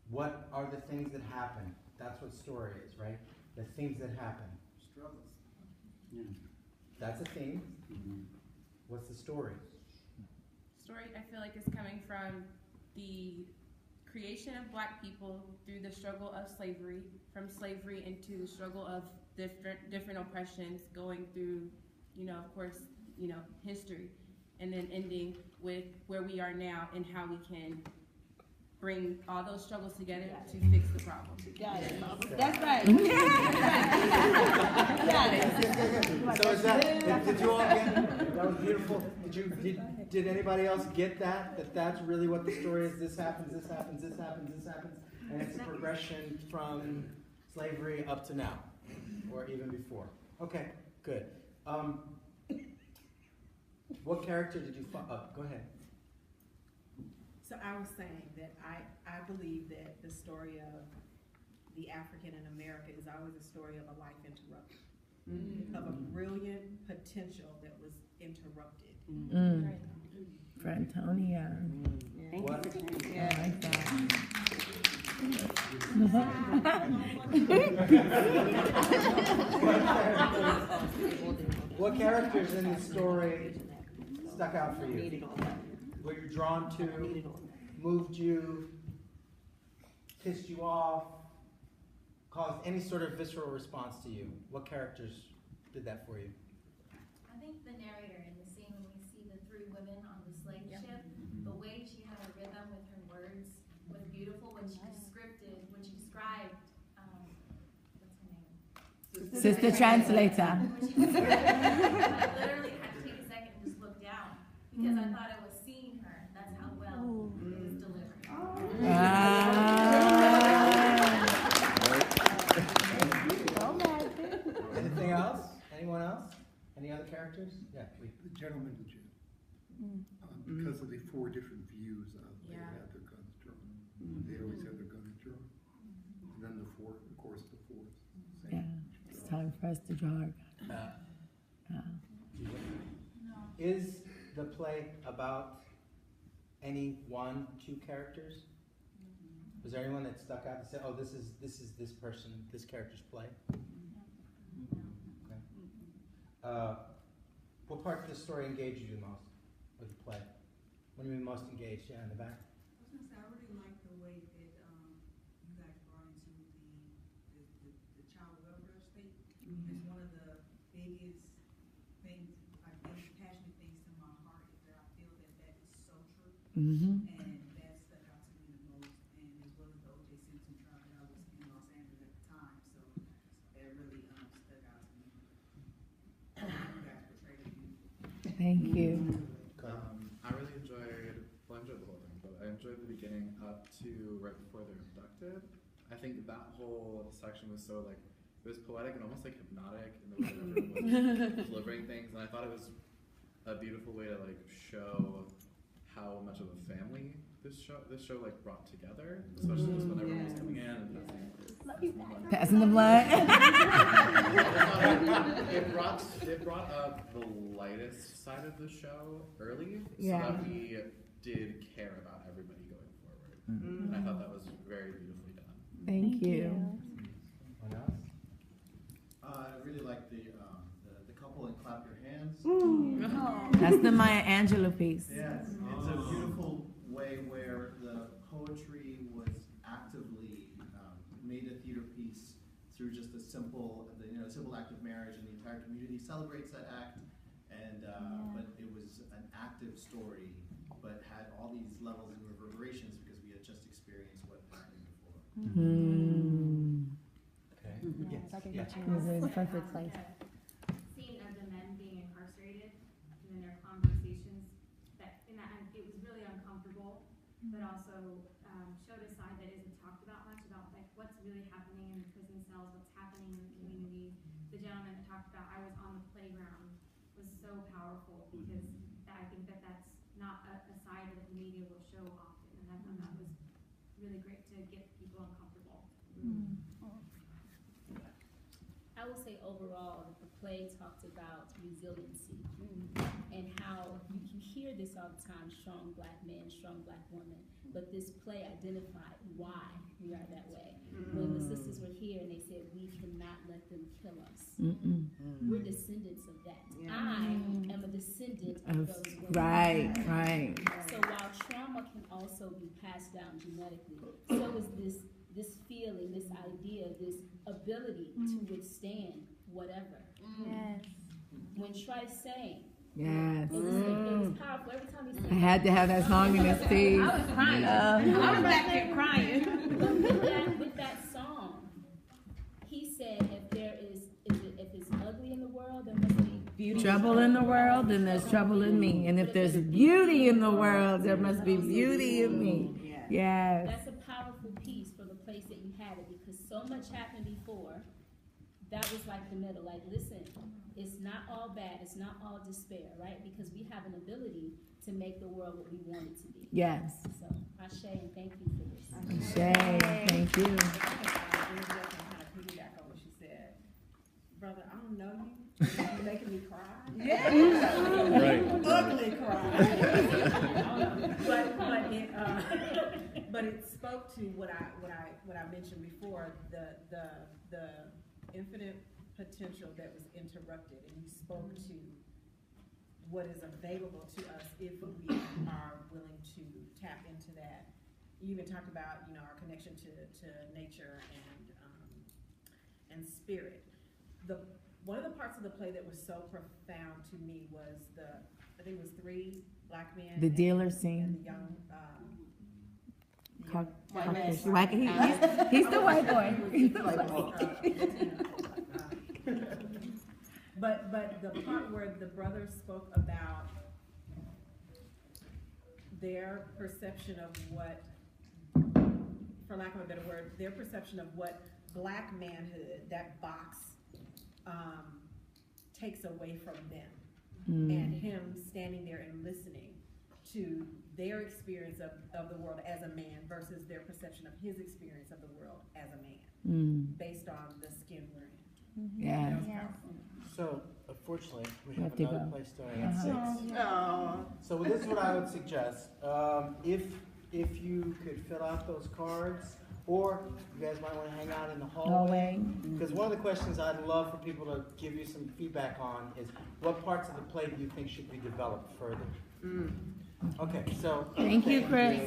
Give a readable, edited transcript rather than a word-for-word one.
What are the things that happen? That's what story is, right? The things that happen. Struggles. Yeah. That's a theme. What's the story? Story, I feel like, is coming from the creation of Black people through the struggle of slavery, from slavery into the struggle of different oppressions, going through, of course, history, and then ending with where we are now and how we can bring all those struggles together to fix the problem. Got it. That's right. Got it. So is that, did you all get, that was beautiful. Did anybody else get that that's really what the story is? This happens, this happens, this happens, this happens, and it's a progression from slavery up to now, or even before. Okay, good. What character did you find? Go ahead. So I was saying that I believe that the story of the African in America is always a story of a life interrupted, of a brilliant potential that was interrupted. For Antonia. Thank you. Yeah. I like that. What characters in the story stuck out for you? Were you drawn to, moved you, pissed you off, caused any sort of visceral response to you? What characters did that for you? I think the narrator in the scene when we see the three women on the slave ship, the way she had a rhythm with her words was beautiful. When she described, what's her name? Sister Translator. When she described, I literally had to take a second and just look down because I thought I was seeing her. That's how well it was delivered. Anything else? Anyone else? Any other characters? Yeah, please. The gentleman in jail. Because of the four different views of they had their guns drawn. They always had their guns drawn. And then the fourth, of course, the fourth. Yeah, it's time for us to draw our gun. Is the play about any one, two characters? Was there anyone that stuck out and said, "Oh, this is this person, this character's play"? Okay. What part of the story engaged you the most with the play? When you were most engaged? Yeah, in the back. I was going to say, I really like the way that you guys brought into the child welfare state. It's one of the biggest things, like passionate things to my heart, is that I feel that is so true. And that stuck out to me the most, and as well as the O.J. Simpson trial that I was in Los Angeles at the time, so that really stuck out to me. You guys portrayed it beautifully. Thank you. I really enjoyed, well, I enjoyed the whole thing, but I enjoyed the beginning up to right before they're abducted. I think that whole section was so, like, it was poetic and almost, like, hypnotic in the way that everyone was delivering things, and I thought it was a beautiful way to, like, show how much of a family this show like, brought together, especially just when everyone was coming in and Passing the blood. It brought up the lightest side of the show early, so that we did care about everybody going forward. And I thought that was very beautifully done. Thank you. What else? I really like the couple and clap your hands. That's the Maya Angelou piece. Yes, it's a beautiful way where the poetry was actively made a theater piece through just a simple act of marriage, and the entire community celebrates that act. And but it was an active story, but had all these levels and reverberations because we had just experienced what happened before. Okay. Yes. Yes. Perfect place. Scene of the men being incarcerated and then their conversations, it was really uncomfortable, but also showed a side that isn't talked about much, about like what's really happening in the prison cells, what's happening in the community. The gentleman that talked about I was on the playground was so powerful because I think that's not a side that the media will show often, and I thought that was really great to get people uncomfortable. I will say overall that the play talked about resiliency and how you hear this all the time, strong Black men, strong Black women, but this play identified why we are that way. When the sisters were here and they said, we cannot let them kill us. We're descendants of that. I am a descendant of those women. Right. So while trauma can also be passed down genetically, so is this feeling, this idea, this ability to withstand whatever. Yes. When Trey sang, Yes. it was powerful every time he I sang. had to have that song in this piece. I was crying. I was back there crying. But with that song, he said, if it's ugly in the world, there must be beauty. Trouble in the world, then there's trouble in me. And if there's beauty in the world, there must be beauty in me. Yes. That's a powerful piece for the place that you had it, because so much happened before. That was like the middle. Like, listen, it's not all bad. It's not all despair, right? Because we have an ability to make the world what we want it to be. Yes. So, Ashe, and thank you for this. Ashe, thank you. I kind of piggyback on what she said. Brother, I don't know you. You're making me cry. Yeah. Right. Ugly cry. But it spoke to what I mentioned before, the infinite potential that was interrupted, and you spoke to what is available to us if we are willing to tap into that. You even talked about, our connection to nature and spirit. One of the parts of the play that was so profound to me was I think it was 3 black men. The dealer and scene. the young, He's the white boy. He's the white boy. But the part where the brothers spoke about their perception of what, for lack of a better word, their perception of what black manhood, that box, takes away from them. And him standing there and listening to their experience of the world as a man versus their perception of his experience of the world as a man, based on the skin we're in. Yeah. That was powerful. So, unfortunately, we We have have to another go. play starting at 6. So this is what I would suggest. If you could fill out those cards, or you guys might want to hang out in the hallway. Because one of the questions I'd love for people to give you some feedback on is, what parts of the play do you think should be developed further? Okay, so. Thank you, Chris.